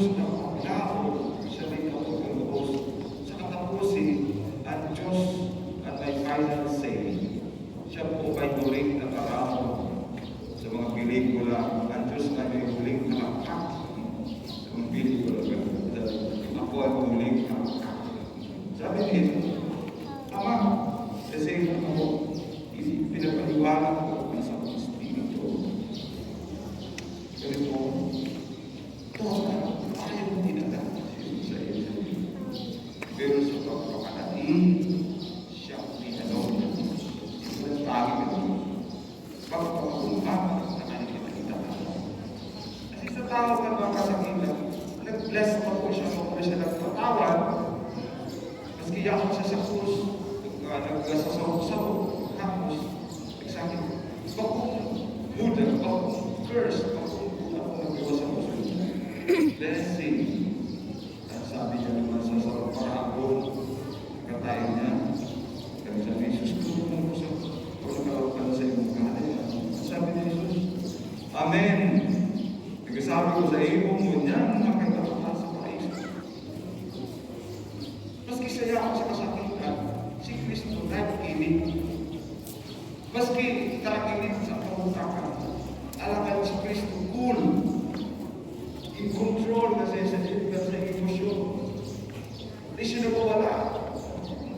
Diyos na maglao, siya rin kapag-ubos. Sa katapusin, ang Diyos at may final say. Siya po ay huling nakaramo sa mga pelikula. Ang Diyos ay may huling nakakak sa mga pelikula. Ako ay huling nakakak. Sabi nito, Ama, kasi ako, pinapaliwala ko ang sa mga Espiritu. Ganito, ito ayaw mo tinatang sa iyo. Pero sa pagpapanatin, siya ang tinanong niya. Ito ang tagi ka niyo. Pagpapakulungan na kanyang pinagkita. Kasi sa tao ka mga kasakitan, nag-bless pa po siya kung siya nagpatawad. Maski yaman siya sa krus, nagsasaw-saw, tapos, nagsakit. Bakong muda, bakong curse, bakong ako nagawa sa krus. Blessing. At sabi niya naman sa sarap parabol, katayin niya. Kaya sabi ni Jesus, tulungan mo sa pagkakalapan sa iyong kanila. Sabi ni Jesus, Amen. Nagsasabi ko sa iyo mo niyan, makikatapan sa paraiso. Maski saya ako sa kasakitan, si Kristo nag-init. Maski nag-init sa pangutakan, alakan si Kristo cool. In control kasi sa emosyon. Hindi siya nagwawala.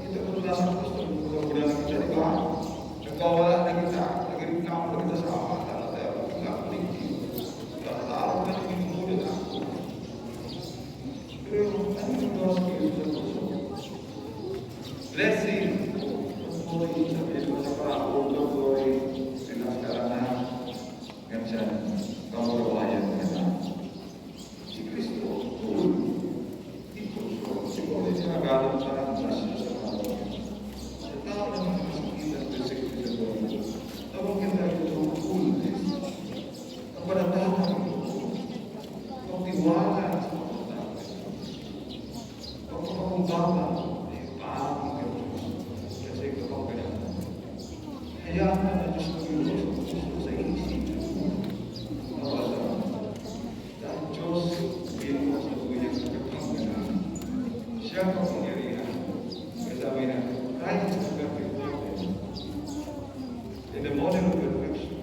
Kita ko na sa Kristo, nagwawala na kita, di ba? Nagwawala na kita, nag-reklamo na kita sa ama, tayo, tatawag na naging muna na ako. Pero ano yung gawa sa Kristo sa puso? Blessing. Patuloy, sabihin mo sa parabol, patuloy, sinaskara na, ganyan, pamurawayan ka na. Si Kristo, tulog, ikontrol. Siguro yung sinagalang parang nasa sa parabol. Sa tao naman ang masakitan, blessing ko sa buhay. Tawag ka tayo ito, coolness. Ang panatahan ito, pagtiwala sa panatahan. Pagpapakumbaba, hayaan na Diyos na Diyos sa isip. Nawala. Dahil Diyos, bilang mo sa tuyang nagkakangganan. Siya ang pangyarihan. Kasabi na, right is the perfect model. In the model of perfection,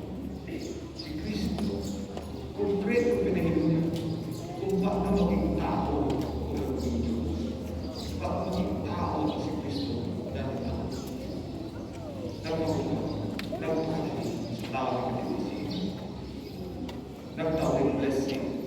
si Kristo, complete ang pinahilo niya. Kung paano maging tao o maging Diyos. Paano maging tao si Kristo dahil tao. Nagtawag ng blessing.